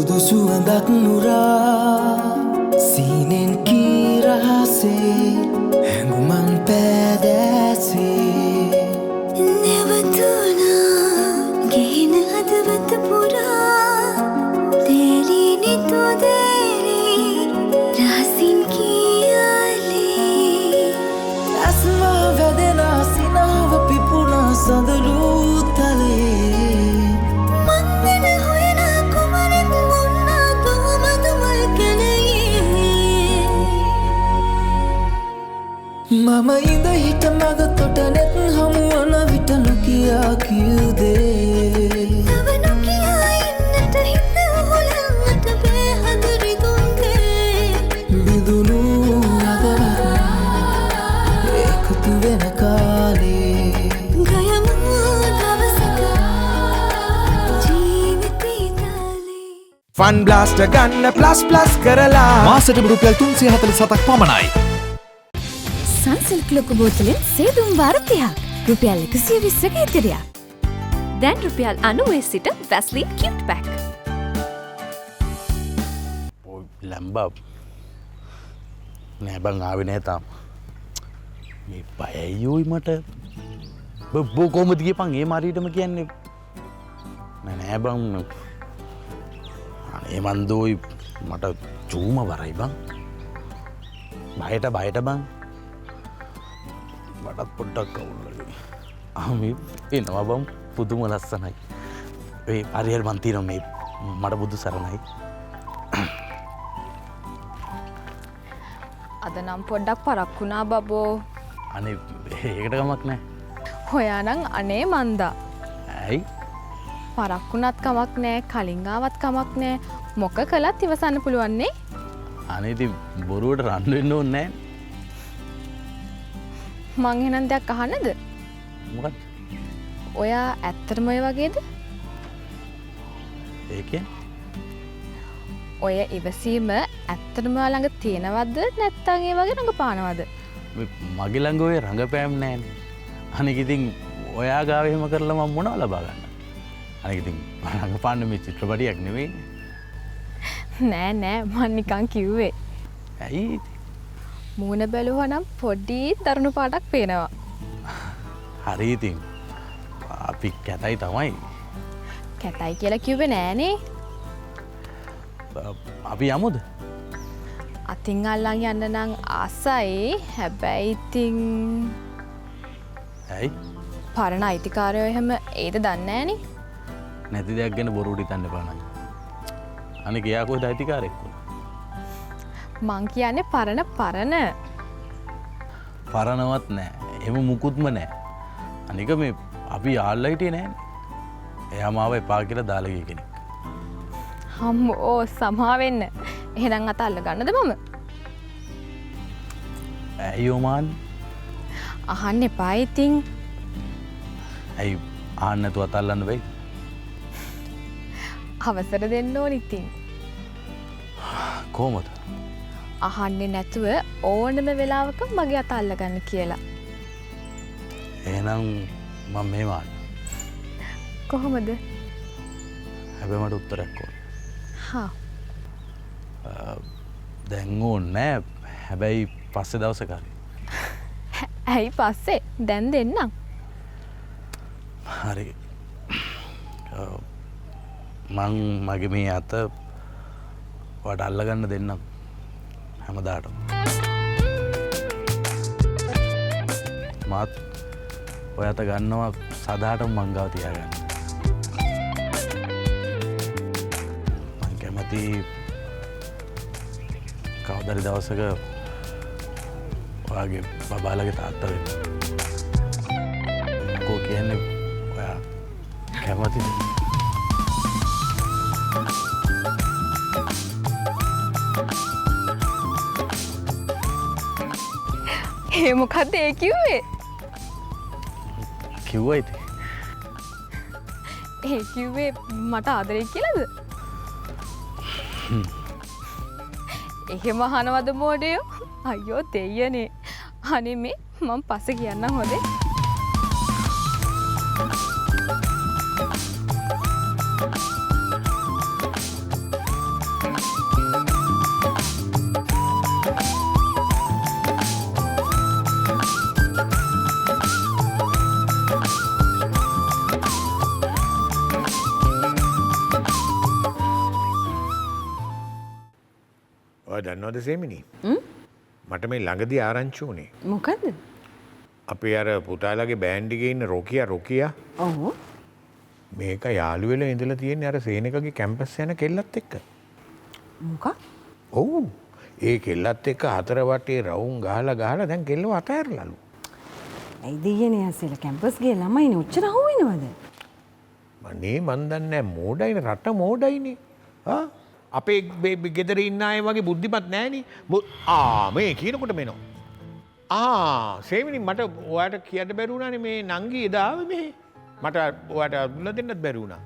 Sudu suandak nura Sinen kirase Henguman pedase Nevatuna Gehina hadavat pura Teri nitu deri Rasin kiyale Asma vedena sinawa pipuna sandalu tale Mangana hoyana kumarik munna tuhumadu malkanaye Mama inda hita maga totanet hamuwana vita nukiya kiyude Tavanu kiya innata hinda hulannata behadari dunde Bidunu adavara ekatu vena kale Gayamu davasaka jeevititale fun blast ගන්න plus කරලා මාසෙට රුපියල් 347ක් පමණයි. සන්සිල්ක් ලොකු බෝතලෙන් සේදුම් වාර 30ක් රුපියල් 120ක ඉතිරියක්. දැන් රුපියල් 90 සිට වැස්ලින් කියුට් පැක්. ලැම්බා නෑ බං ආවේ නෑ තාම. මේ බයයි මට. බෝ කොහමද ගියපන් ඒ මාරීටම කියන්නේ. නෑ බං. අනේ මන්දෝයි මට චූම වරයි බං. බයට බං. මටත් පොඩ්ඩක් කවුල්ලගේ. ආමි එනවා බං පුදුම ලස්සනයි. ඒ හරියට මන් තියෙනවා මේ මට බුදු සරණයි. අද නම් පොඩ්ඩක් පරක්කුණා බබෝ. අනේ ඒකට කමක් නෑ. හොයානම් අනේ මන්දා. ඇයි? පරක්කුණත් කමක් නෑ කලින් ආවත් කමක් නෑ මොක කළත් ඉවසන්න පුළුවන් නේ. අනේ ඉතින් බොරුවට රන් වෙන්න ඕනේ නෑ. මං එහෙනම් දෙයක් අහන්නද? මොකක්ද? ඔයා ඇත්තටම ඔය වගේද? ඒ කියන්නේ ඔය ඉවසීම ඇත්තටම ඔයා ළඟ තියෙනවද නැත්නම් ඒ වගේ රඟපානවද? මගේ ළඟ ඔය රඟපෑම් නෑනේ. අනික ඉතින් ඔයා ගාව එහෙම කරලා මම මොනව ලබා ගන්නද? අනික ඉතින් රඟපාන්න මේ චිත්‍රපටියක් නෙවෙයි. නෑ මං නිකන් කිව්වේ. ඇයි? මූණ බැලුවා නම් පොඩි දරුණු පාටක් පේනවා. හරි ඉතින් අපි කැතයි තමයි. කැතයි කියලා කිව්වේ නෑනේ. අපි යමුද? අතින් අල්ලන් යන්න නම් ආසයි. හැබැයි ඉතින් ඇයි? පරණ අයිතිකාරයෝ එහෙම ඒද දන්නේ නෑනේ. නැති දෙයක් ගැන බොරුවට හිතන්න එපා නං. අනික එයා කොහෙද අයිතිකාරයෙක් වුනේ? මං කියන්නේ පරණ පරණවත් නෑ. එහෙම මුකුත්ම නෑ. අනික මේ අපි යාළුවා හිටියේ නෑනේ. එයා මාව එපා කියලා දාලා ගිය කෙනෙක්. හම්බෝ සමා වෙන්න. එහෙනම් අත අල්ල ගන්නද මම? ඇයි ඔමාන්? අහන්න එපා ඉතින්. ඇයි ආන්න නැතුව අත අල්ලන්න බැයි? අවසර දෙන්න ඕනි ඉතින්. කොහමද? අහන්නේ නැතුව ඕනම වෙලාවක මගේ අත අල්ල ගන්න කියලා. එහෙනම් මම මෙහෙම ආන්න. කොහොමද? හැබැයි මට උත්තරයක් ඕන. හා. දැන් ඕනේ නෑ. හැබැයි පස්සේ දවසක හරි. ඇයි පස්සේ? දැන් දෙන්නම්. හරි. මං මගේ මේ අත වට අල්ලගන්න දෙන්නම්. හැමදාටම. මාත් ඔය අත ගන්නවා සදාටම මං ගාව තියාගන්න. මං කැමති කවදාරි දවසක ඔයාගේ බබාලගේ තාත්තා වෙන්න. කෝ කියන්නේ ඔයා කැමතිද? ඒ මොකද්ද ඒ කිව්වේ? කිව්වා ඉතින්. ඒ කිව්වේ මට ආදරේ කියලාද? එහෙම අහනවද මොඩියෝ? අයියෝ දෙයියනේ. අනේ මේ මම පස්සේ කියන්නම් හොදේ. ඔය දන්නවද සේමිනී? මට මේ ළඟදී ආරංචි වුණේ. මොකද්ද? අපේ අර පුතාලගේ බෑන්ඩ් එකේ ඉන්න රොකියා. ඔව්. මේක යාළු වෙලා ඉඳලා තියෙන්නේ අර සේනකගේ කැම්පස් යන කෙල්ලත් එක්ක. මොකක්? ඔව්. ඒ කෙල්ලත් එක්ක හතර වටේ රවුම් ගහලා දැන් කෙල්ලව අතහැරලාලු. ඇයි දෙයනේ ඇසෙල කැම්පස් ගිය ළමයිනේ ඔච්චර අහු වෙනවද? මන්නේ මන් දන්නේ නැහැ මෝඩයිනේ රට මෝඩයිනේ. අපේ ගෙදර ඉන්න අය වගේ බුද්ධිමත් නැහනේ. මේ කියනකොට මෙනවා. සේමිනි මට ඔයාට කියන්න බැරි වුණානේ මේ නංගි එදා ආවේ මෙහෙ. මට ඔයාට අඳුල්ලා දෙන්නත් බැරි වුණා.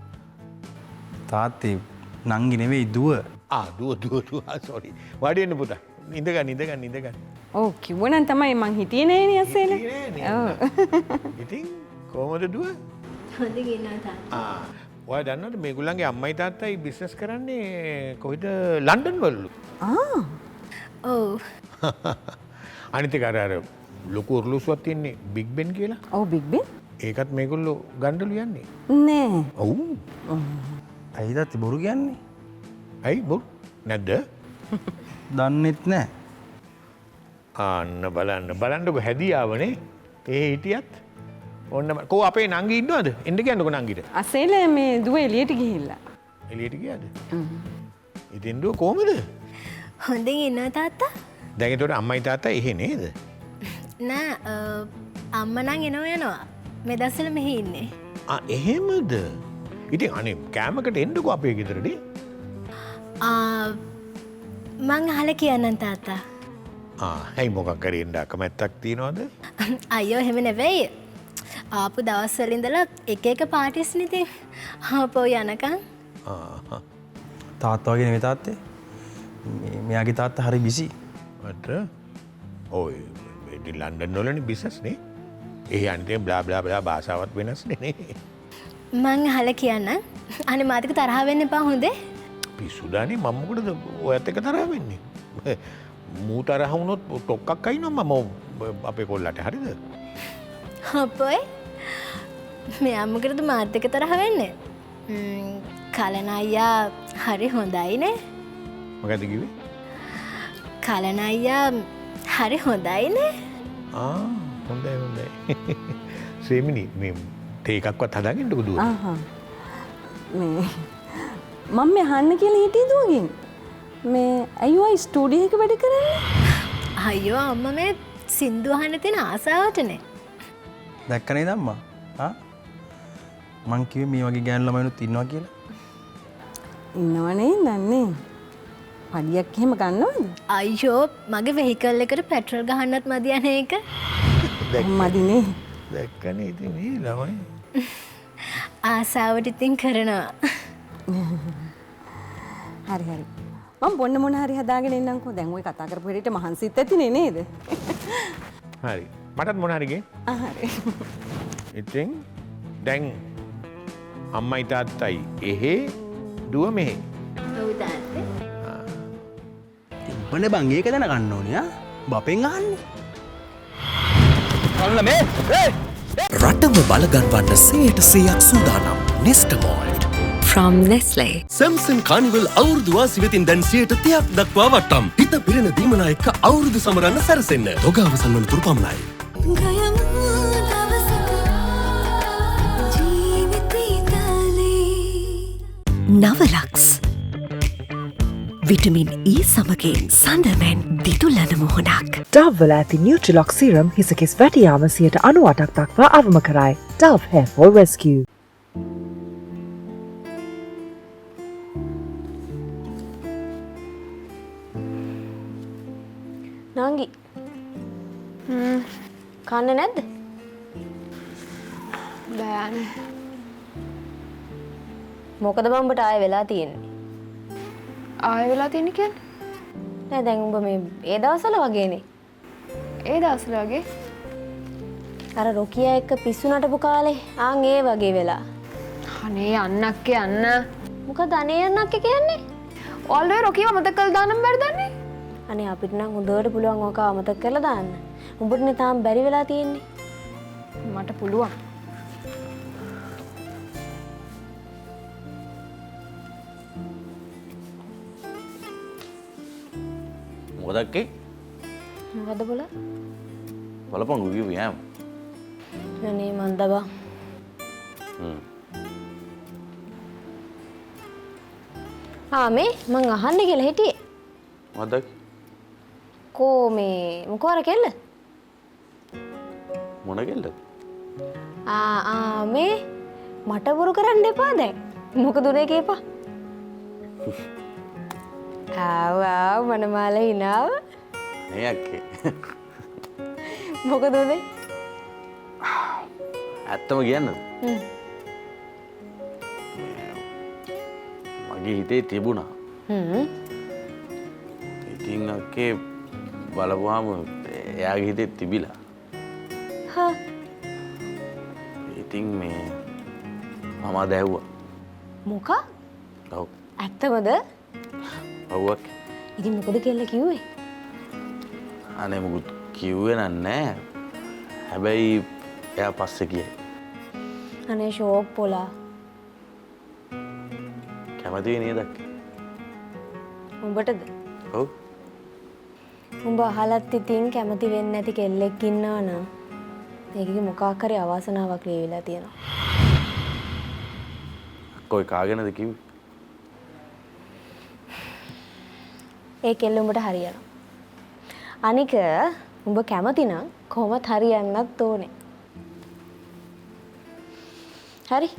තාත්තේ නංගි නෙවෙයි දුව. දුව සෝරි. වාඩි වෙන්න පුතා. ඉඳගන්න. ඔව් කිව්වනම් තමයි මං හිටියේ නෑනේ ඇසෙල. ඔව්. ඉතින් කොහමද දුව? හොඳ ගෙනා තාත්තා. ඔයා දන්නවද මේගොල්ලන්ගේ අම්මයි තාත්තයි බිස්නස් කරන්නේ කොහෙද ලන්ඩන් වලලු. ඔව්. අනිත් එක අර ලොකු උරුලුසුවක් තියෙන්නේ බිග් බෙන් කියලා. ඔව් බිග් බෙන්. ඒකත් මේගොල්ලෝ ගණ්ඩලු යන්නේ. නෑ. ඔව්. ඇයි තාත්තේ බොරු කියන්නේ? ඇයි බොරු? නැද්ද? දන්නෙත් නෑ. අන්න බලන්නකො හැදියාවනේ. ඒ හිටියත් ඔන්න කෝ අපේ නංගි ඉන්නවද? එන්න කියන්නකො නංගිට. අසෙල මේ දුව එළියට ගිහිල්ලා. එළියට ගියාද? ඉතින් දුව කොහමද? හොඳින් ඉන්නවා තාත්තා? දැන් ඒතකොට අම්මයි තාත්තා එහෙ නේද? නෑ අම්මා නම් යනවා. මේ දවස්වල මෙහි ඉන්නේ. එහෙමද? ඉතින් අනේ කෑමකට එන්නකො අපේ ගෙදරට. මං අහලා කියන්නම් තාත්තා. ඇයි මොකක් කරේ එන්න අකමැත්තක් තියනවද? අයියෝ එහෙම නෙවෙයි. ආපු දවස්වල ඉඳලා එක පාටිස් නිතින් ආපහු යනකම්. තාත්තා වගේ නෙවෙයි තාත්තේ. මෙයාගේ තාත්තා හරි බිසි. මට ඔය ඉතින් ලන්ඩන් වලනේ බිස්නස් නේ. ඒ අන්තිම බ්ලා භාෂාවත් වෙනස් නේ. මං අහලා කියන්නම්. අනේ මාතක තරහ වෙන්න එපා හොඳේ. පිස්සුදානේ මම මොකටද ඔයත් එක තරහ වෙන්නේ? මූ තරහ වුණොත් ටොක්ක්ක් අයින්නවා මම අපේ කොල්ලට හරිද? අපොයි මෙයා මොකටද මාත් එක්ක තරහ වෙන්නේ? කලන අයියා හරි හොඳයිනේ. මොකද කිව්වේ? කලන අයියා හරි හොඳයිනේ. හොඳයි. සේමිනි මේ තේ එකක්වත් හදාගෙන්නකො දුව. මේ මම මේ අහන්න කියලා හිටියේ දුවගෙන්. මේ අයියෝ ස්ටුඩියෝ එක වැඩ කරන්නේ? අයියෝ අම්මා මේ සින්දු අහන්න තියෙන ආසාවටනේ. දැක්ක නේද අම්මා? මං කිව්වේ මේ වගේ ගෑනු ළමයිනුත් ඉන්නවා කියලා. ඉන්නවනේ නන්නේ. පඩියක් එහෙම ගන්නවද? අයියෝ මගේ වෙහිකල් එකට පෙට්‍රල් ගහන්නත් මදි යන එක. මදිනේ. දැක්කනේ ඉතින් මේ ළමයි. ආසාවට ඉතින් කරනවා. හරි. මම බොන්න මොන හරි හදාගෙන එන්නම්කෝ. දැන් ওই කතා කරපු හැටියට මහන්සිත් ඇතිනේ නේද? හරි. මටත් මොන හරි ගේ. හරි. ඉතින් දැන් අම්මයි තාත්තයි එහෙ දුව මෙහෙ. ඔව් තාත්තේ. තිබ්බනේ බං ඒක දැනගන්න ඕනේ බපෙන් අහන්නේ. අල්ල මේ රටම බලගන්වන්න 100% සූදානම් නෙස්ටමෝල්ඩ් from Nestle. සැම්සන් කානිවල් අවුරුදු වාසි වෙතින් දැන් 30% දක්වා වට්ටම්. හිත පිරෙන දීමනා එක්ක අවුරුදු සමරන්න සැරසෙන්න. තොග අවසන් වන තුරු පමණයි. නවලක්ස් විටමින් E සමගින් සඳමෙන් දිදුලන මුහුණක්. Dove වල ඇති Nutrilock serum හිසකෙස් වැටියාම 98% දක්වා අවම කරයි. Dove Hair Fall Rescue. නංගි. කන්නේ නැද්ද? බෑනේ. මොකද බම්බට ආයෙ වෙලා තියෙන්නේ? ආයෙ වෙලා තියෙන්නේ කියන්නේ? නෑ දැන් උඹ මේ ඒ දවස්වල වගේනේ. ඒ දවස්වල වගේ? අර රොකියා එක්ක පිස්සු නටපු කාලේ ඒ වගේ වෙලා. අනේ යන්නක් යන්න. මොකද අනේ යන්නක් කියන්නේ? ඔල්වේ රොකියව මතක කරලා දාන්නම් බැරිද දන්නේ? අනේ අපිට නම් හොඳට පුළුවන් ඔක අමතක කරලා දාන්න. උඹටනේ තාම බැරි වෙලා තියෙන්නේ. මට පුළුවන්. මොකදක්කේ මොකද බොල බලපන් ගුගිය යෑම අනේ මන්දබා මේ මං අහන්න කියලා හිටියේ මොකදක් කෝ මේ මොකවර කෙල්ල මොන කෙල්ලද මේ මට බොරු කරන්න එපා දැන් මොකද උනේ කියපා ආව් මනමාල හිනාව නේ අක්කේ මොකද උනේ ඇත්තම කියන්නද මගේ හිතේ තිබුණා ඉතින් අක්කේ බලපුවාම එයාගේ හිතේ තිබිලා ඉතින් මේ මම දැව්වා මොකක් ඔව් ඇත්තමද ඔව් අක්කේ ඉතින් මොකද කෙල්ල කිව්වේ අනේ මොකුත් කිව්වේ නෑ හැබැයි එයා පස්සේ ගියේ අනේ ෂෝක් පොලා කැමති නේද අක්කේ උඹටද ඔව් උඹ අහලත් ඉතින් කැමති වෙන්නේ නැති කෙල්ලෙක් ඉන්නවා නම් ඒකේ මොකක් හරි අවාසනාවක් ලැබිලා තියෙනවා කොයි කාගෙනද කිව්වේ ඒ කෙල්ල උඹට හරියනවා අනික උඹ කැමති නම් කොහොමත් හරියන්නත් ඕනේ හරි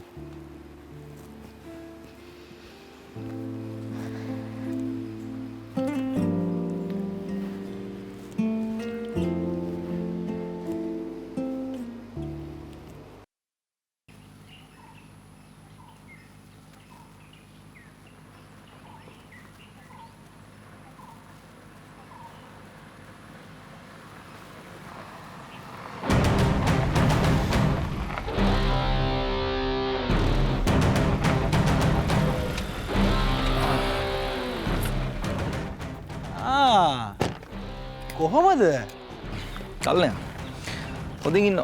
කොහොමද කල්ලය හොඳින් ඉන්න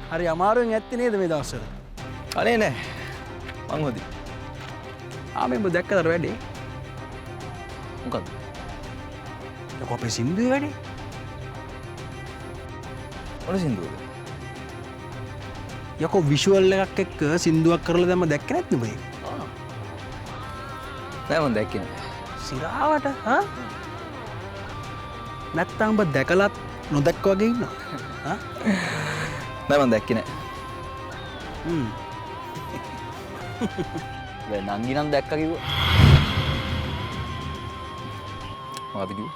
හරි අමාරුවෙන් ඇත්ති නේද මේ දවස්වල අනේ නෑ මං හොඳින් ආමෙන් ඔබ දැක්කද වැඩේ මොකද්ද යකෝ අපේ සින්දුවේ වැඩේ මොන සින්දුවද යකෝ විෂුවල් එකක් එක්ක සින්දුවක් කරලා දැම්ම දැක්කේ නැත්ද ඔබ නෑ මං දැක්කේ නෑ සිරාවට හා නැත්තම් ඔබ දැකලත් නොදැක්ක වගේ ඉන්නවා නෑ මං දැක්කේ නෑ දැන් නංගි නම් දැක්ක කිව්වා මොකද කිව්වේ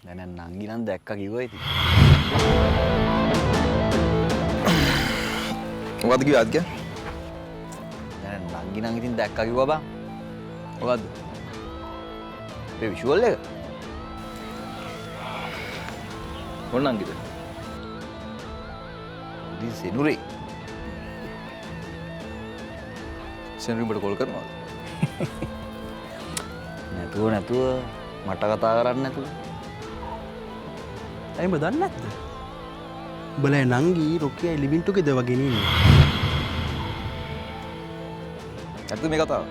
දැන් නංගි නම් දැක්ක කිව්වා ඉතින් මොකද කිව්වේ අද දැන් නංගි නම් ඉතින් දැක්ක කිව්වා බං මොකද්ද මේ විෂුවල් එක මොන නංගිද දී සෙනුරේ සෙනුරිට කෝල් කරනවද නැතුව මට කතා කරන්න නැතුව ඇයිම දන්නේ නැද්ද උඹලා නංගි රොකියයි ලිවින් ටුගෙදර් වගේ නේ ඇත්ත මේ කතාව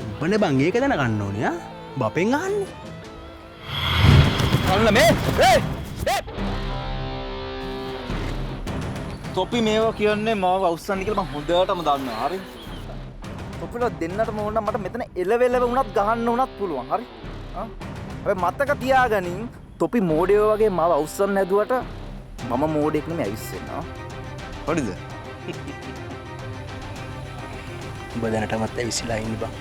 උඹනේ බං ඒක දැනගන්න ඕනේ ආ බපෙන් අහන්නේ අන්න මේ තොපි මේවා කියන්නේ මාව අවුස්සන්න කියලා මම හොඳටම දන්නවා හරි තොපිලා දෙන්නටම ඕන මට මෙතන එලවෙලව වුණත් ගහන්න උනත් පුළුවන් හරි හැබැයි මතක තියාගනින් තොපි මෝඩයෝ වගේ මාව අවුස්සන්න හැදුවට මම මෝඩෙක් නෙමෙයි ඇවිස්සෙනවා හරිද උඹ දැනටමත් ඇවිස්සලා ඉන්න බං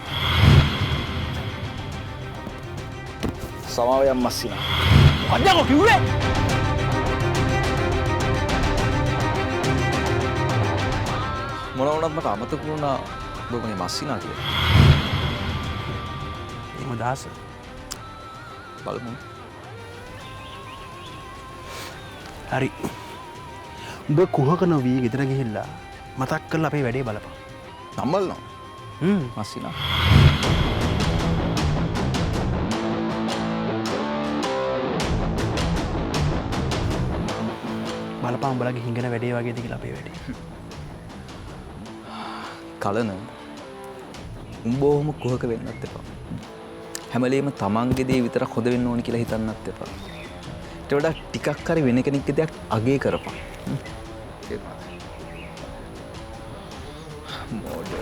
සමාවයන් මස්සිනා අඩියකෝ කිව්වේ මොන වුණත් මට අමතක වුණා ඔබ මගේ මස්සිනා කියලා එහෙම දහස බලමු හරි උඹ කුහක නොවී ගෙදර ගිහිල්ලා මතක් කරලා අපේ වැඩේ බලපන් නම්බල්නවා මස්සිනා බලපන් උඹලගේ හිඟන වැඩේ වගේද කියලා අපේ වැඩේ කලන උඹ ඔහොම කුහක වෙන්නත් එපා හැමලේම තමන්ගේ දේ විතරක් හොද වෙන්න ඕන කියලා හිතන්නත් එපා. ඒට වඩා ටිකක් හරි වෙන කෙනෙක්ගේ දෙයක් අගේ කරපන්. මොඩර්.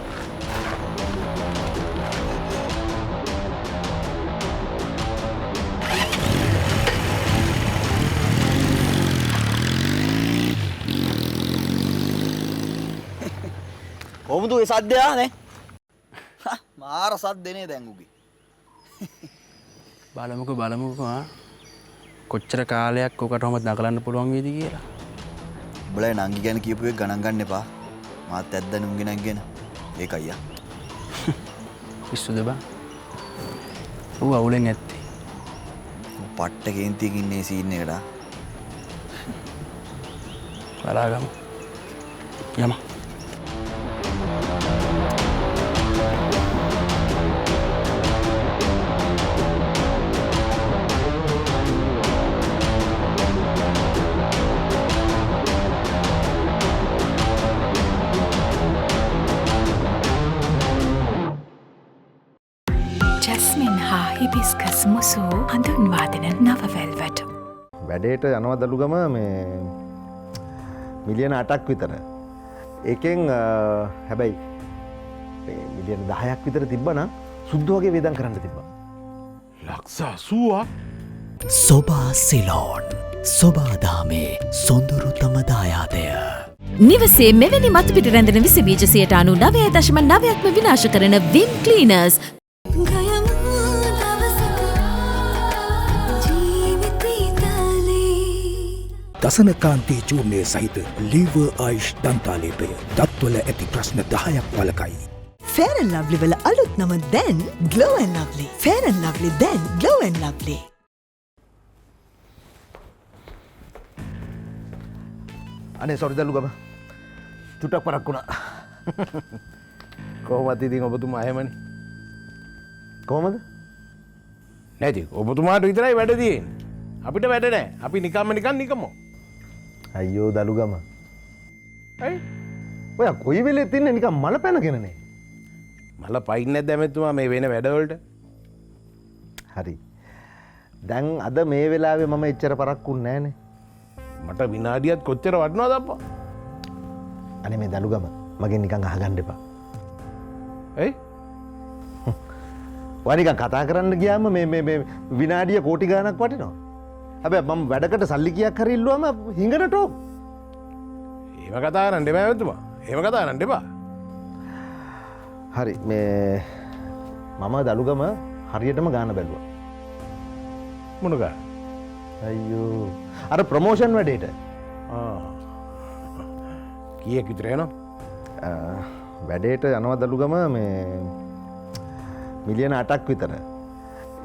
කොහොමද ඒ සද්දයා නේ? මාර සද්දනේ දැන් උගේ. බලමුකෝ කොච්චර කාලයක් ඔකට හොමත් නකලන්න පුළුවන් වේද කියලා. උඹලා නංගි ගැන කියපු එක ගණන් ගන්න එපා. මාත් ඇද්දන උන්ගේ නංගිගෙන. ඒක අයියා. පිස්සුද බං? ඌ අවුලෙන් ඇත්තේ. පට්ට කේන්තියකින් ඉන්නේ සීන් එකට. බලාගමු. යමු. ජස්මින් හා හිබිස්කස් මුසූ හඳුන්වාදන නව වෙල්වට. වැඩේට යනවා දළුගම මේ මිලියන 8ක් විතර. ඒකෙන් හැබැයි මිලියන 10ක් විතර තිබ්බනම් සුද්ධ වගේ වේදම් කරන්න තිබ්බා. ලක්ෂ 80ක් සොබා සිලෝන් සොබාදාමේ සොඳුරුතම දායාදය. නිවසේ මෙවැනි මතුපිට රැඳෙන විස බීජ 99.9%ක්ම විනාශ කරන විම් ක්ලීනර්ස්. දසනකාන්තී චූර්ණය සහිත ලීව ආයිෂ් දන්තාලේපය දත්වල ඇති ප්‍රශ්න 10ක් වලකයි. Fair and Lovely වල අලුත් නම දැන් Glow and Lovely. Fair and Lovely දැන් Glow and Lovely. අනේ සොරි දළුගම. චුට්ටක් පරක් වුණා. කොහොමද ඉතින් ඔබතුමා එහෙමනේ? කොහොමද? නැති ඔබතුමාට විතරයි වැඩ තියෙන්නේ. අපිට වැඩ නැහැ. අපි නිකම්ම. අයියෝ දළුගම. ඇයි? ඔයා කොයි වෙලෙත් ඉන්නේ නිකන් මල පැනගෙනනේ. මල පයින් නැද්ද ඇමෙතුමා මේ වෙන වැඩවලට? හරි. දැන් අද මේ වෙලාවේ මම එච්චර පරක්කුන්නේ නැහනේ. මට විනාඩියක් කොච්චර වටනවද අප්පා? අනේ මේ දළුගම මගෙන් නිකන් අහගන්න එපා. ඇයි? ඔයා නිකන් කතා කරන්න ගියාම මේ විනාඩිය කෝටි ගාණක් වටිනවා. හැබැයි මම වැඩකට සල්ලි කීයක් හරි ඉල්ලුවම හිඟනට ඕක. එහෙම කතා කරන්න එපා ඇමෙතුමා. එහෙම කතා කරන්න එපා. හරි මේ මම දළුගම හරියටම ගාන බැලුවා. මොන ගාන? අයියෝ අර ප්‍රොමෝෂන් වැඩේට. කීයක් විතර යනවා? වැඩේට යනවා දළුගම මේ මිලියන 8ක් විතර.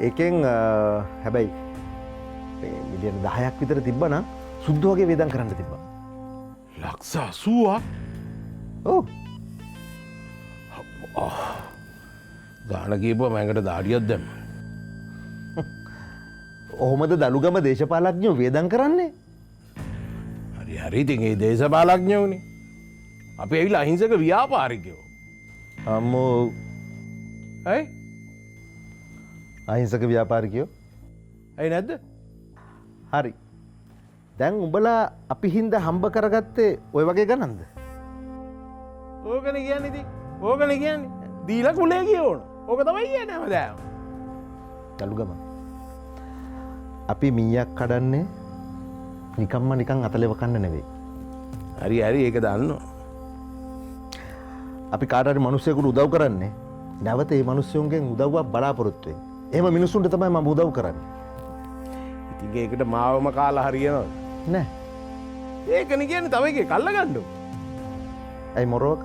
ඒකෙන් හැබැයි මිලියන 10ක් විතර තිබ්බනම් සුද්ධ වගේ වේදම් කරන්න තිබ්බා. ලක්ෂ 80ක්? ඔව්. ගාන කියපුවා මෑඟට දාඩියක් දැම්මා. ඔහොමද දළුගම දේශපාලඥයෝ වේදම් කරන්නේ? හරි ඉතින් ඒ දේශපාලඥයෝනේ. අපි ඇවිල්ලා අහිංසක ව්‍යාපාරිකයෝ. අම්මෝ. ඇයි? අහිංසක ව්‍යාපාරිකයෝ? ඇයි නැද්ද? හරි. දැන් උඹලා අපි හින්දා හම්බ කරගත්තේ ওই වගේ ගණන්ද? ඕකනේ කියන්නේ ඉතින්. ඕකනේ කියන්නේ. දීලා කුලේ කියවන. ඕක තමයි කියන්නේ හැමදාම. දළුගම. අපි මීයක් කඩන්නේ නිකන් අතලෙව කන්න නෙවෙයි. හරි ඒක දන්නවා. අපි කාට හරි මිනිස්සුෙකුට උදව් කරන්නේ නැවත ඒ මිනිස්සුන්ගෙන් උදව්වක් බලාපොරොත්තු වෙන්නේ. එහෙම මිනිස්සුන්ට තමයි මම උදව් කරන්නේ. ඉතින් ඒකට මාවම කාලා හරියනවද? නෑ. ඒකනේ කියන්නේ තව එකේ කල්ල ගන්නකො. ඇයි මොරවක?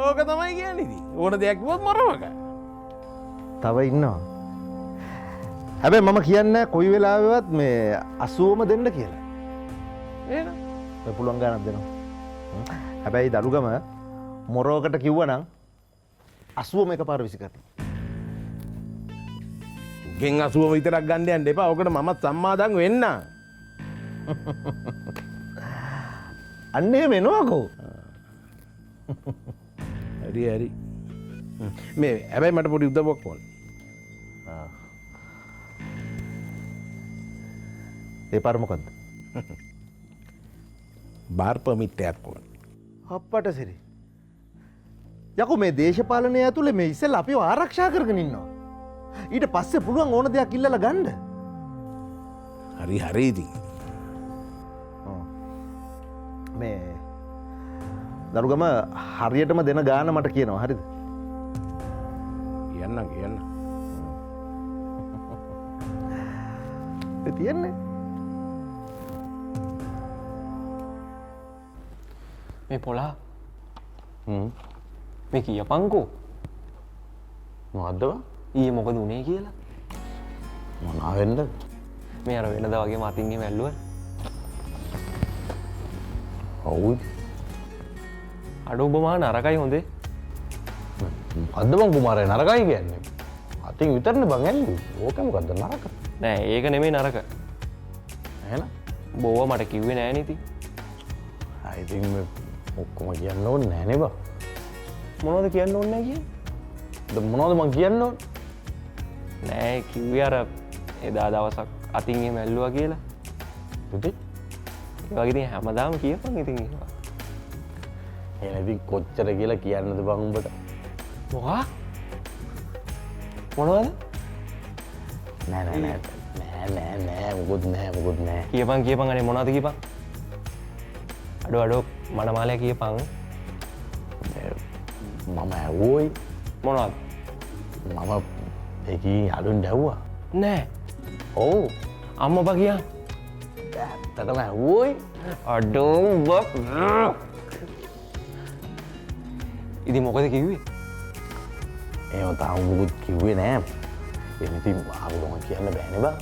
ඕක තමයි කියන්නේ ඉතින්. ඕන දෙයක් කිව්වොත් මොරවක. තව ඉන්නවා. හැබැයි මම කියන්නේ කොයි වෙලාවෙවත් මේ 80ම දෙන්න කියලා. එහෙනම් ඔය පුළුවන් ගානක් දෙනවා. හැබැයි දළුගම මොරවකට කිව්වනම් 80ම එකපාර විසි කරනවා. ගෙන් 80ම විතරක් ගන්න යන්න එපා. ඔකට මමත් සම්මාදම් වෙන්න. අන්න එහෙම එනවාකෝ. හරි. මේ හැබැයි මට පොඩි උදව්වක් ඕන. ඒ පාර මොකද්ද? බාර් පර්මිට් එකක් ඕන. අප්පට සිරි. යකෝ මේ දේශපාලනය ඇතුලේ මේ ඉස්සෙල්ලා අපිව ආරක්ෂා කරගෙන ඉන්නවා. ඊට පස්සේ පුළුවන් ඕන දෙයක් ඉල්ලලා ගන්න. හරි හරි ඉතින්. මේ දරුගම හරියටම දෙන ගාන මට කියනවා හරිද? කියන්න. ඒ තියන්නේ. මේ පොලා මේ කියපංකෝ මොකද්දව? ඊයේ මොකද උනේ කියලා? මොනවා වෙන්නද? මේ අර වෙනදා වගේම අතින් එහෙම ඇල්ලුවා. ඔව්. අඩෝ ඔබ මහා නරකයි හොඳේ. මොකද්ද බං කුමාරයා නරකයි කියන්නේ? අතින් විතරනේ බං ඇල්ලුවේ. ඕක මොකද්ද නරක? නෑ ඒක නෙමෙයි නරක. එහෙනම් බෝව මට කිව්වේ නෑ නේ ඉතින්. ඉතින් මේ ඔක්කොම කියන්න ඕනේ නෑනේ බං. මොනවද කියන්න ඕනේ නෑ කියන්නේ? මොනවද මං කියන්න ඕනේ? නෑ කිව්වේ අර එදා දවසක් අතින් එහෙම ඇල්ලුවා කියලා. පුතේ ඒ වගේ ඉතින් හැමදාම කියපන් ඉතින් ඒවා. එහෙනම් ඉතින් කොච්චර කියලා කියන්නද බං උඹට? මොකා? මොනවද? නෑ මොකුත් නෑ. කියපන් අනේ මොනවද කියපන්? අඩෝ මනමාලයා කියපන්. මම ඇව්වෝයි. මොනවද? මම ඒකී අලුන් දැව්වා. නෑ. ඔව්. අම්මපා කියන්. ඇත්තටම ඇව්වෝයි. අඩෝ උඹ. ඉතින් මොකද කිව්වේ? එහෙම තාම මොකුත් කිව්වේ නෑ. එහෙනම් ඉතින් ආවම කියන්න බෑනේ බං.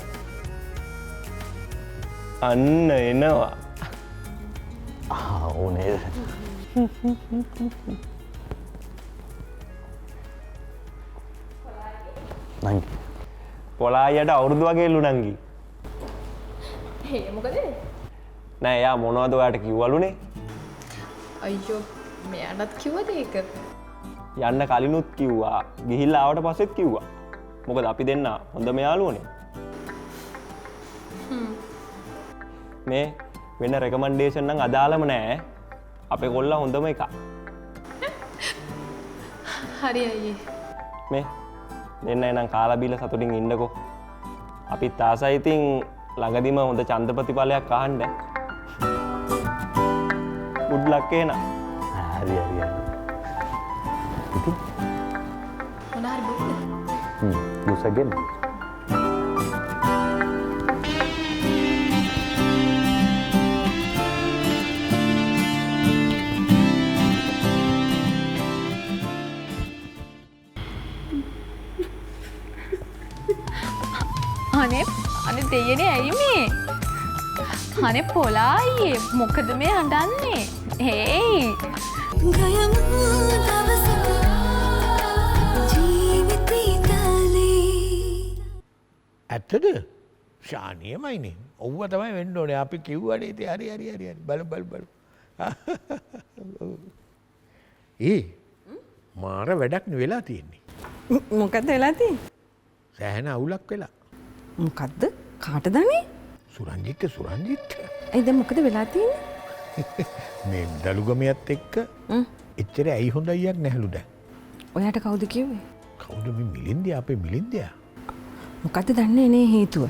අන්න එනවා. ඕ නේද? නංගි. පොලායට අවුරුදු වගේලු නංගි. මොකද? නෑ එයා මොනවද ඔයාට කිව්වලුනේ? අයියෝ මෙයාටත් කිව්වද ඒක? යන්න කලිනුත් කිව්වා. ගිහිල්ලා ආවට පස්සෙත් කිව්වා. මොකද අපි දෙන්න හොඳම යාළුවනේ. මේ වෙන රෙකමන්ඩේෂන් නම් අදාළම නෑ. අපේ කොල්ලා හොඳම එක. හරි අයියේ. මේ දෙන්න එනම් කාලා බීලා සතුටින් ඉන්නකෝ. අපිත් ආසයි ඉතින් ළඟදිම හොඳ ඡන්ද ප්‍රතිඵලයක් අහන්න. good luck එහෙනම්. හරි. ඉතින් මොනාරි බොක්ද? මුසගෙන. අනේ දෙයනේ ඇයි මේ? අනේ පොලා අයියේ මොකද මේ හඬන්නේ? හේයි. ඇත්තද? ශානියමයිනේ. ඔව්ව තමයි වෙන්න ඕනේ. අපි කිව්වනේ ඉතින් හරි. බලමු. මාර වැඩක් නේ වෙලා තියෙන්නේ. මොකද්ද වෙලා තියෙන්නේ? සෑහෙන අවුලක් වෙලා. මොකද්ද? කාටදනේ? සුරංජිත්. ඒ දැන් මොකද වෙලා තියෙන්නේ? මේ දලුගමයත් එක්ක එච්චර ඇයි හොඳ අයියක් නැහැලු දැන්. ඔයාට කවුද කිව්වේ? කවුද මේ මිලින්දියා අපේ මිලින්දියා? මොකද්ද දන්නේ නේ හේතුව?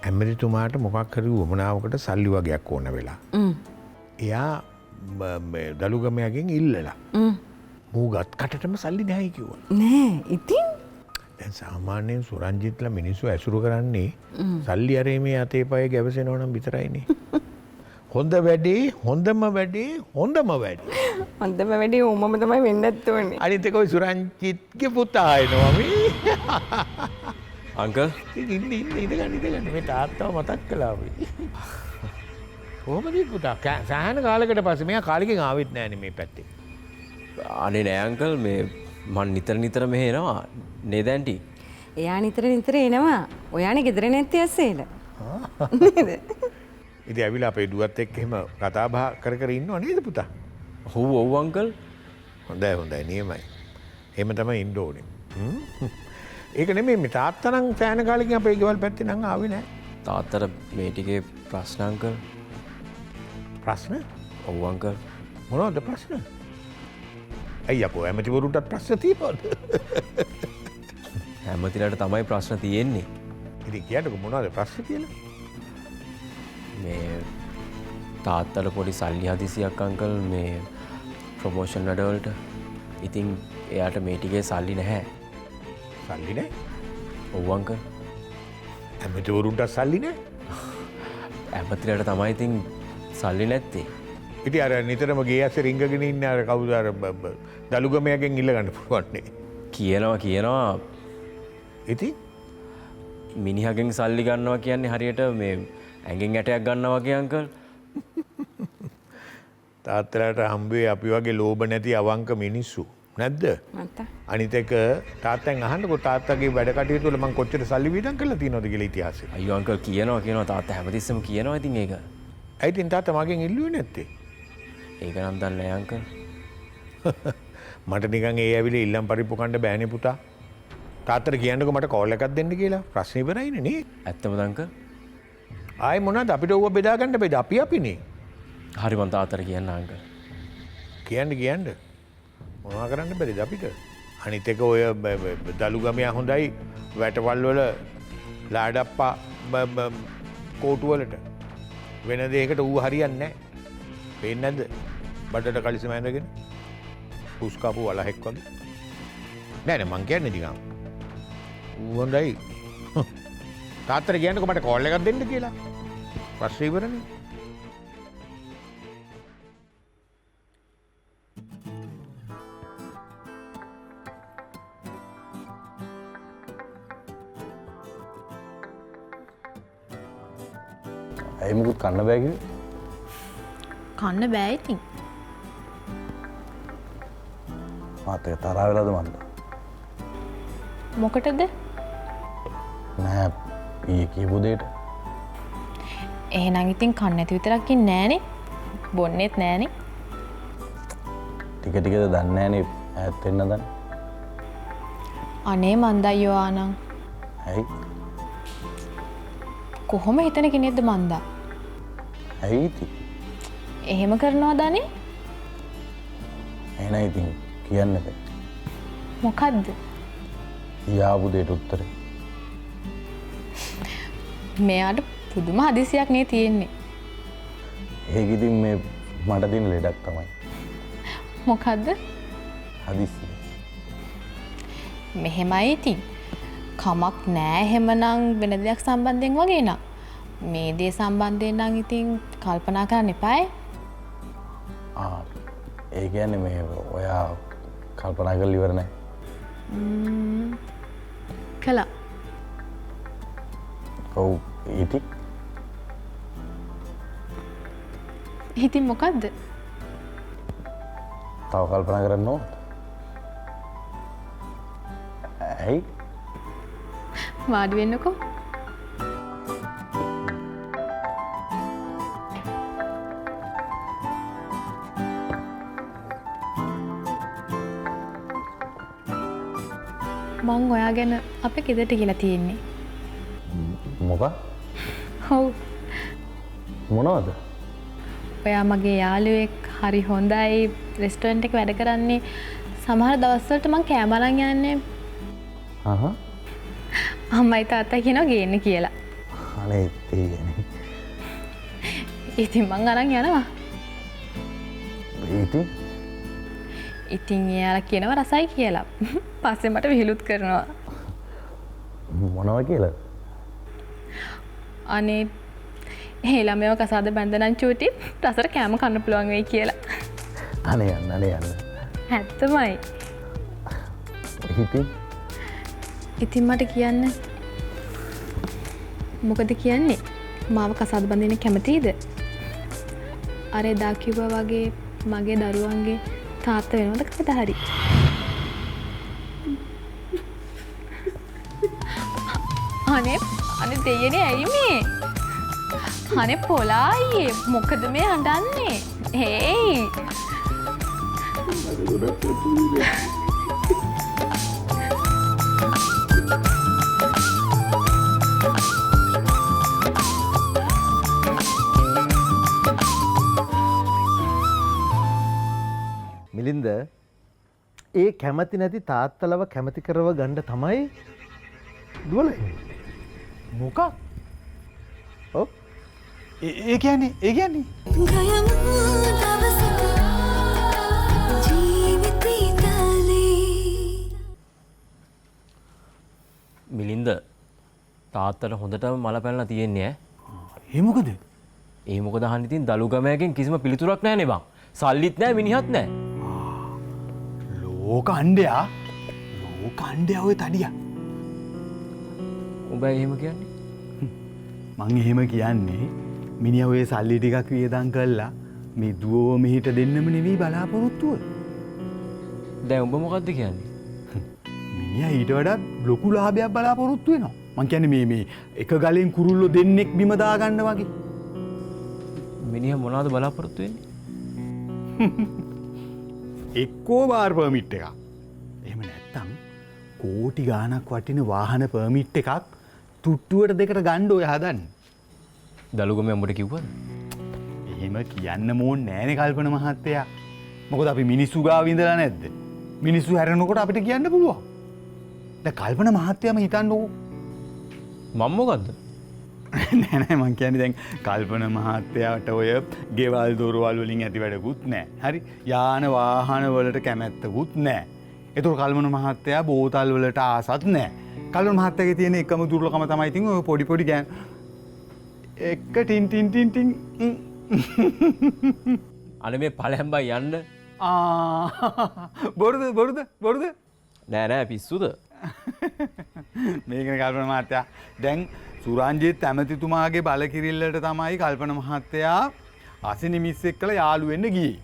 ඇමරිතුමාට මොකක් හරි වමනාවකට සල්ලි වගේක් ඕන වෙලා. එයා දලුගමයාගෙන් ඉල්ලලා. මූගත් කටටම සල්ලි නැහැ කිව්වා. නෑ ඉතින් දැන් සාමාන්‍යයෙන් සුරංජිත්ලා මිනිස්සු ඇසුරු කරන්නේ සල්ලි අරේමේ අතේ පයේ ගැවසෙනවා නම් විතරයිනේ. හොඳ වැඩේ හොඳම වැඩේ. හොඳම වැඩේ ඕමම තමයි වෙන්නත් ඕනේ. අනිත් එක ඔය සුරංජිත්ගේ පුතා එනවා මේ. අංකල් ඉඳගන්න මේ තාත්තව මතක් කළා අපි. කොහොමද පුතා? සෑහෙන කාලයකට පස්සේ මෙයා කාලෙකින් ආවෙත් නෑනේ මේ පැත්තේ. අනේ නෑ අංකල් මේ මං නිතර මෙහෙ එනවා නේද ඇන්ටි? එයා නිතර එනවා. ඔයානේ ගෙදර නැත්තේ ඇස්සේල. නේද? ඉතින් ඇවිල්ලා අපේ දුවත් එක්ක එහෙම කතා බහ කර ඉන්නව නේද පුතා? ඔව් අංකල්. හොඳයි නියමයි. එහෙම තමයි ඉන්න ඕනේ. ඒක නෙමෙයි මේ තාත්තා නම් සෑහෙන කාලෙකින් අපේ ගෙවල් පැත්තේ නම් ආවේ නැහැ. තාත්තට මේ ටිකේ ප්‍රශ්න අංකල්. ප්‍රශ්න? ඔව් අංකල්. මොනවද ප්‍රශ්න? අයියකෝ ඇමතිවරුන්ටත් ප්‍රශ්න තියෙනවද? ඇමතිලට තමයි ප්‍රශ්න තියෙන්නේ. ඉතින් කියන්නකෝ මොනවද ප්‍රශ්න කියලා? මේ තාත්තට පොඩි සල්ලි හදිසියක් අංකල් මේ ප්‍රොමෝෂන් වැඩවලට. ඉතින් එයාට මේ ටිකේ සල්ලි නැහැ. සල්ලි නැහැ? ඔව් අංකල්. ඇමතිවරුන්ට සල්ලි නැහැ? ඇමතිලට තමයි ඉතින් සල්ලි නැත්තේ. ඉතින් අර නිතරම ගේ ඇස්සේ රිංගගෙන ඉන්න අර කවුද අර දලුගමයාගෙන් ඉල්ල ගන්න පුළුවන් නේ. කියනවා ඉතින් මිනිහගෙන් සල්ලි ගන්නවා කියන්නේ හරියට මේ ඇඟෙන් ඇටයක් ගන්නවා වගේ අංකල්. තාත්තලාට හම්බුවේ අපි වගේ ලෝභ නැති අවංක මිනිස්සු නැද්ද? නැත්නම්. අනිත් එක තාත්තෙන් අහන්නකෝ තාත්තගේ වැඩ කටයුතු වල මං කොච්චර සල්ලි වියදම් කරලා තියෙනවද කියලා ඉතිහාසෙ. අයියෝ අංකල් කියනවා තාත්තා හැමතිස්සෙම කියනවා ඉතින් ඒක. ඇයි ඉතින් තාත්තා මගෙන් ඉල්ලුවේ නැත්තේ? ඒක නම් දන්නේ නැහැ අංකල්. මට නිකන් ඒ ඇවිල්ලා ඉල්ලම් පරිප්පු කන්න බෑනේ පුතා. තාත්තට කියන්නකෝ මට කෝල් එකක් දෙන්න කියලා. ප්‍රශ්නේ ඉවරයිනේ නේ. ඇත්තමද අංකල්? ආයි මොනවද අපිට ඕව බෙදා ගන්න බෙද අපිනේ. හරි මං තාත්තට කියන්න අංකල්. කියන්න. මොනවා කරන්න බැරිද අපිට? අනිත් එක ඔය දලුගමයා හොඳයි වැටවල් වල ලාඩප්පා කෝටු වලට. වෙන දෙයකට ඌ හරියන්නේ නැහැ. පේන්නේ නැද්ද? බඩට කලිසම ඇඳගෙන. පුස්කාපු වලහෙක් වගේ. නෑ මං කියන්නේ නිකන්. ඌ හොඳයි. තාත්තට කියන්නකෝ මට කෝල් එකක් දෙන්න කියලා. පස්සේ ඉවරනේ. ඇයි මුකුත් කන්න බෑ කිව්වේ? කන්න බෑ ඉතින්. මාත් එක තරහ වෙලාද මන්ද? මොකටද? නෑ ඊයේ කියපු දෙයට. එහෙනම් ඉතින් කන්න නැති විතරක් ඉන්නේ නෑනේ. බොන්නෙත් නෑනේ. ටික ටිකද දන්නේ නෑනේ ඈත් වෙන්න දන්නේ. අනේ මන්ද අයියෝ ආනං. ඇයි? කොහොම හිතන කෙනෙක්ද මන්දා? ඇයි ඉතින්? එහෙම කරනවා දනේ? එහෙනම් ඉතින් කියන්න බෑ. මොකද්ද? යාපු දෙයට උත්තරේ. මෙයාට පුදුම හදිසියක් නේ තියෙන්නේ. ඒක ඉතින් මේ මට දෙන ලෙඩක් තමයි. මොකද්ද? හදිසිය. මෙහෙමයි ඉතින්. කමක් නෑ එහෙමනම් වෙන දෙයක් සම්බන්ධයෙන් වගේ නම්. මේ දේ සම්බන්ධයෙන් නම් ඉතින් කල්පනා කරන්න එපායි. ඒ කියන්නේ මේ ඔයා කල්පනා කරලා ඉවර නැහැ. කළා. ඔව් ඉතින් ඉතින් මොකද්ද? තව කල්පනා කරන්න ඕන. ඇයි? වාඩි වෙන්නකෝ. මං ඔයා ගැන අපේ ගෙදරට කියලා තියෙන්නේ. මොකක්? ඔව්. මොනවද? ඔයා මගේ යාළුවෙක් හරි හොඳයි රෙස්ටෝරන්ට් එකේ වැඩ කරන්නේ. සමහර දවස්වලට මං කෑම අරන් යන්නේ. අම්මයි තාත්තා කියනවා ගේන්න කියලා. අනේ තේන්නේ. ඉතින් මං අරන් යනවා. ඉතින් එයාලා කියනවා රසයි කියලා. පස්සේ මට විහිළුත් කරනවා. මොනවා කියලා? අනේ ඒ ළමයව කසාද බැඳනන් චූටි රසට කෑම කන්න පුළුවන් වෙයි කියලා. අනේ යන්න. ඇත්තමයි. ඉතින් මට කියන්න. මොකද කියන්නේ? මාව කසාද බඳින්න කැමතිද? අර එදා කිව්වා වගේ මගේ දරුවන්ගේ තාත්තා වෙනවද කවදා හරි? අනේ දෙයනේ ඇයි මේ? අනේ පොලායි මොකද මේ හඬන්නේ? හේයි. Thank you. ඒ කැමති නැති තාත්තලව කැමති කරව ගණ්ඩ තමයි දුවල මොකක් ඒ කියන්නේ ඒ කියන්නේ මිලින්ද තාත්තට හොඳටම මල පැනලා තියෙන්නේ ඒ මොකද ඒ මොකද අහන්න ඉතින් දලුගමයකින් කිසිම පිළිතුරක් නැහැ නේ බං සල්ලිත් නැහැ මිනිහත් නැහැ ලෝක අණ්ඩයා ඔය තඩියා උඹ එහෙම කියන්නේ මං එහෙම කියන්නේ මිනිහා ඔය සල්ලි ටිකක් වියදම් කළා මේ දුවව මෙහෙට දෙන්නම නෙවෙයි බලාපොරොත්තුව දැන් උඹ මොකද්ද කියන්නේ මිනිහා ඊට වඩා ලොකු ලාභයක් බලාපොරොත්තු වෙනවා මං කියන්නේ මේ එක ගලෙන් කුරුල්ලෝ දෙන්නෙක් බිම දාගන්න වගේ මිනිහා මොනවද බලාපොරොත්තු වෙන්නේ එක්කෝ බාර් පර්මිට් එකක් එහෙම නැත්තම් කෝටි ගාණක් වටින වාහන පර්මිට් එකක් තුට්ටුවට දෙකට ගන්න ඔය හදන්නේ දලුගම උඹට කිව්වද එහෙම කියන්න ඕනේ නෑනේ කල්පන මහත්තයා මොකද අපි මිනිස්සු ගාව ඉඳලා නැද්ද මිනිස්සු හැරෙනකොට අපිට කියන්න පුළුවන් දැන් කල්පන මහත්තයාම හිතන්නකෝ මම මොකද්ද නෑ නෑ මං කියන්නේ දැන් කල්පන මහත්තයාට ඔය ගෙවල් දොරවල් වලින් ඇති වැඩකුත් නෑ. හරි? යාන වාහන වලට කැමැත්තකුත් නෑ. ඒතකොට කල්පන මහත්තයා බෝතල් වලට ආසත් නෑ. කල්පන මහත්තයාගේ තියෙන එකම දුර්ලභම තමයි ඉතින් ඔය පොඩි පොඩි ගෑන් එක ටින් ටින් ටින් ටින් අනේ මේ ඵලයන් බයි යන්න බොරුද නෑ නෑ පිස්සුද මේකනේ කල්පන මහත්තයා දැන් සුරංජිත් ඇමතිතුමාගේ බලකිරිල්ලට තමයි කල්පන මහත්තයා අසිනිමිස් එක්කලා යාළු වෙන්න ගියේ.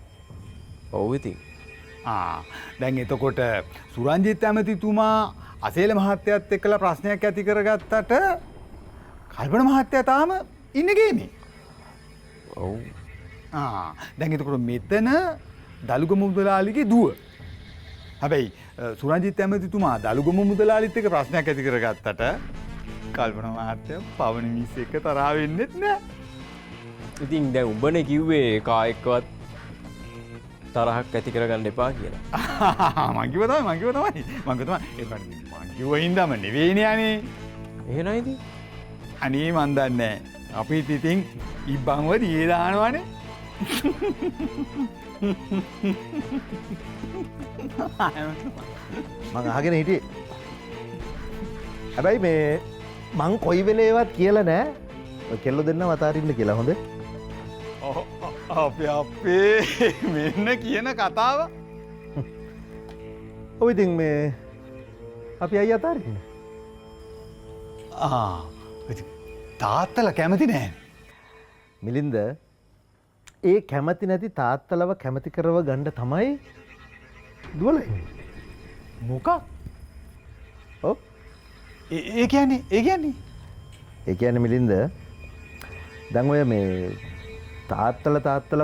ඔව් ඉතින්. දැන් එතකොට සුරංජිත් ඇමතිතුමා අසේල මහත්තයත් එක්කලා ප්‍රශ්නයක් ඇති කරගත්තට කල්පන මහත්තයා තාම ඉන්නේ ගේනේ. ඔව්. දැන් එතකොට මෙතන දලුගම මුදලාලිගේ දුව. හැබැයි සුරංජිත් ඇමතිතුමා දලුගම මුදලාලිත් එක්ක ප්‍රශ්නයක් ඇති කරගත්තට කල්පන මහත්තයා පවන මිස් එක තරහ වෙන්නෙත් නෑ. ඉතින් දැන් උඹනේ කිව්වේ කායෙක්වත් තරහක් ඇති කරගන්න එපා කියලා. මං කිව්ව තමයි. මං කිව්ව හින්දාම නෙවෙයිනේ අනේ. එහෙනම් ඉතින් අනේ මන් දන්නේ නෑ. අපිත් ඉතින් ඉබ්බන්ව දියේ දානවනේ. මං අහගෙන හිටියේ. හැබැයි මේ මං කොයි වෙලේවත් කියලා නෑ ඔය කෙල්ලෝ දෙන්නව අතාරින්න කියලා හොඳ අපේ මෙන්න කියන කතාව ඔය ඉතින් මේ අපි අයි අතාරින්න තාත්තලා කැමති නෑ මිලින්ද ඒ කැමති නැති තාත්තලව කැමති කරව ගණ්ඩ තමයි දුවල මොකක් ඒ කියන්නේ මිලින්ද දැන් ඔය මේ තාත්තල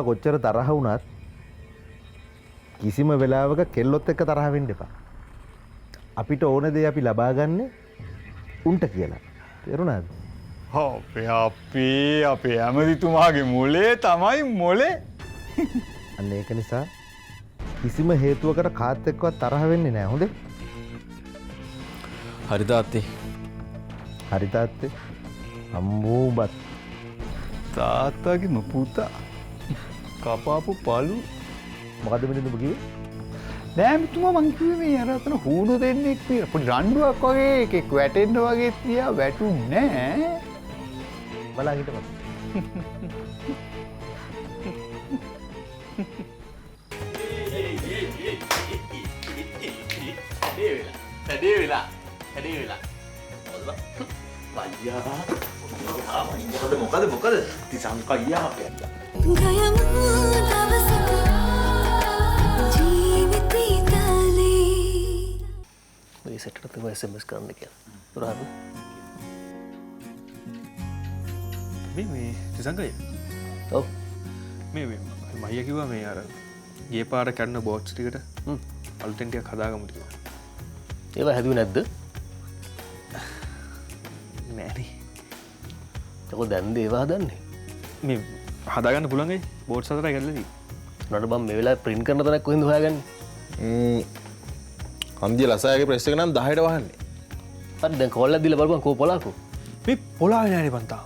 කොච්චර තරහ වුණත් කිසිම වෙලාවක කෙල්ලොත් එක්ක තරහ වෙන්න එපා. අපිට ඕන දේ අපි ලබා ගන්න උන්ට කියලා. තේරුණාද? අපේ ඇමතිතුමාගේ මොලේ තමයි මොලේ. අන්න ඒක නිසා කිසිම හේතුවකට කාත් එක්කවත් තරහ වෙන්නේ නැහැ. හොඳේ? හරි තාත්තේ. හරි තාත්තේ. අම්මෝබත් තාත්තගේ පුතා කපාපු පළු මොකද මිලින්ද ඔබ කිව්වේ? නෑ මිතුමා මං කිව්වේ මේ අර අතන හූඩු දෙන්නෙක් පිර පොඩි රණ්ඩුවක් වගේ එකෙක් වැටෙන්න වගේ තියා වැටුන්නේ නෑ. බලා හිටපන්. හැඩේ වෙලා. මොකද තිසංක අයියා අපේ. ඔය සෙට්ට තමයි SMS කරන්න කියලා. පුරාද? මේ තිසංකයි. ඔව්. මේ මයියා කිව්වා මේ අර ගිය පාර කන්න බෝක්ස් ටිකට අලුතෙන් ටිකක් හදාගමු කියලා. ඒවා හැදුවේ නැද්ද? නෑනේ. ඒක දැන්ද ඒවා හදන්නේ? මේ හදාගන්න පුළුවන්ගේ බෝඩ්ස් හතරයි කරලා තියෙන්නේ. උනට බම් මේ වෙලාවේ print කරන තැනක් කොහෙන්ද හොයාගන්නේ? හන්දිය ලසායගේ ප්‍රෙස් එක නම් 10ට වහන්නේ. හරි දැන් කෝල් එකක් දීලා බලපන් කෝ පොලාකෝ. මේ පොලාවේ නෑනේ බන්තා.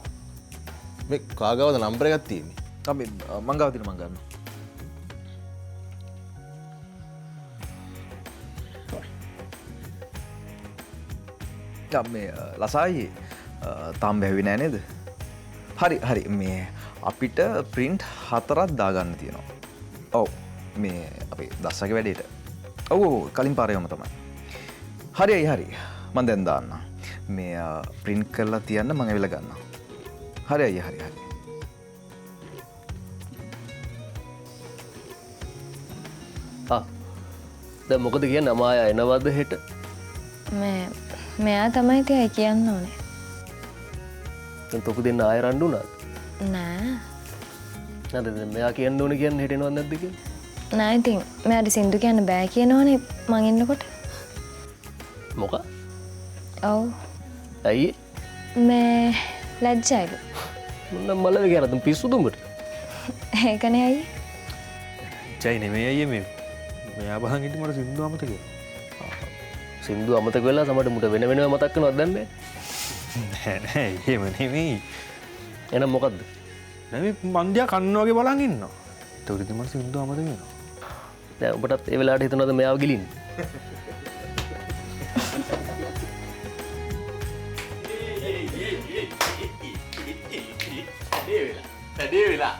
මේ කාගාවද නම්බර එකක් තියෙන්නේ? අපි මං ගාව තියෙන මං ගන්න. මේ ලසායි තාම් බැහුවේ නෑ නේද? හරි මේ අපිට ප්‍රින්ට් 4ක් දාගන්න තියෙනවා. ඔව් මේ අපේ දස්සගේ වැඩේට. ඔව් කලින් පාරේම තමයි. හරි මම දැන් දාන්න. මේ ප්‍රින්ට් කරලා තියන්න මම ඇවිල්ලා ගන්නවා. හරි. දැන් මොකද කියන්නේ අමායා එනවද හෙට? මෙයා තමයි තියයි කියන්න ඕනේ. දැන් තොපු දෙන්න ආය රණ්ඩු උනාද? නෑ. නේද දැන් මෙයා කියන්න ඕනේ කියන්නේ හෙට එනවද නැද්ද කියලා? නෑ ඉතින් මෙයාට සින්දු කියන්න බෑ කියනවනේ මං ඉන්නකොට. මොකක්? ඔව්. ඇයි? මේ ලැජ්ජයිලු. මොන මලද කියලා දුම් පිස්සුද උඹට? ඒකනේ අයියේ. ජයි නෙමෙයි අයියේ මේ. මෙයා බහන් ඉඳි මට සින්දු අමතක වෙනවා. සින්දු අමතක වෙලා සමහරට මුට වෙන වෙනම මතක් කරනවද දන්නේ නෑ එහෙම නෙමෙයි. එහෙනම් මොකද්ද? නෑ මේ මන්දියා කන්න වගේ බලන් ඉන්නවා. ඒකට ඉතින් මට සින්දු අමතක වෙනවා. දැන් ඔබටත් ඒ වෙලාවට හිතනවද මෙයාව ගිලින්න? හැඩේ වෙලා.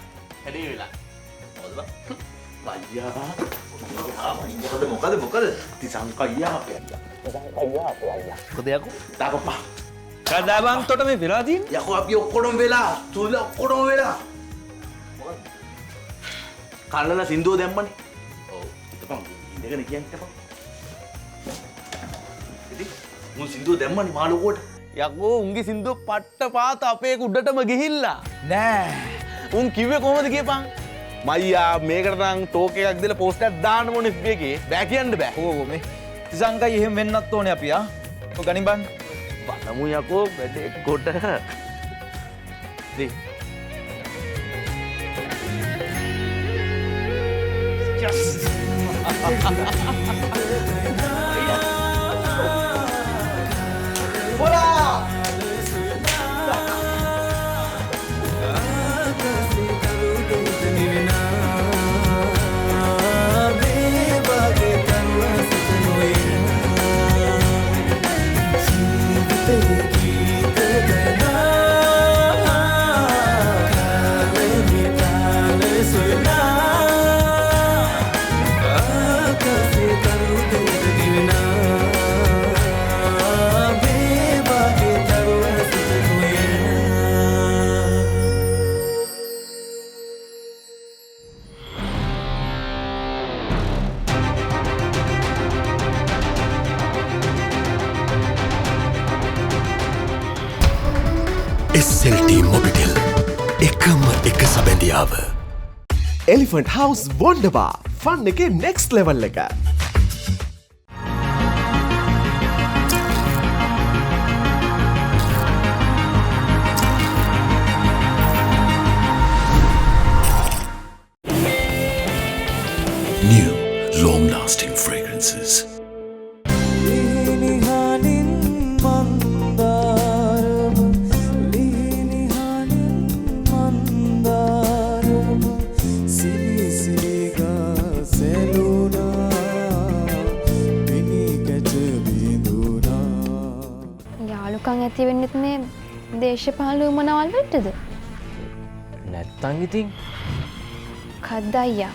මොකද? තිසංක අයියා අපේ. මොකද යකෝ? දාපපා. කදාබන් තොට මේ වෙලා තියෙන්නේ? යකෝ අපි ඔක්කොම වෙලා. තුල ඔක්කොම වෙලා. කල්ලලා සින්දුව දැම්මනේ. ඔව්. ඉතපන් ඉඳගෙන කියන්න ඉතපන්. ඉතින් මු සින්දුව දැම්මනේ මාළුවට. යකෝ උන්ගේ සින්දුව පට්ට පාත අපේ උඩටම ගිහිල්ලා. නෑ. උන් කිව්වේ කොහොමද කියපන්? මයියා මේකට නම් ටෝක් එකක් දීලා පෝස්ට් එකක් දාන්න ඕනේ FB එකේ. බෑ කියන්න බෑ. ඕ මේ තිසංකයි එහෙම වෙන්නත් ඕනේ අපි ආ. ඔය ගනින් බං. බලමු යකෝ වැඩේ කොට. දේ. Yes. Hola. SLT Mobitel එකම එක සබැඳියාව. Elephant House Wonder Bar fun එකේ next level එක. New long lasting fragrances. ඇති වෙන්නෙත් මේ දේශපාලන උමනාවල් වෙන්නද? නැත්තම් ඉතින් කද්ද අයියා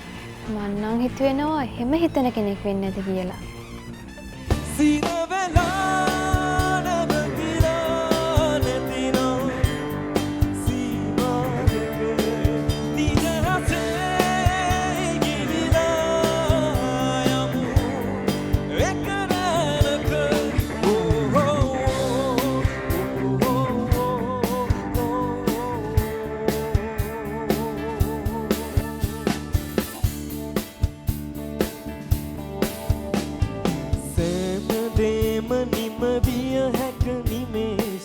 මං නම් හිතුවෙනවා එහෙම හිතන කෙනෙක් වෙන්නේ නැති කියලා. සීන වෙලා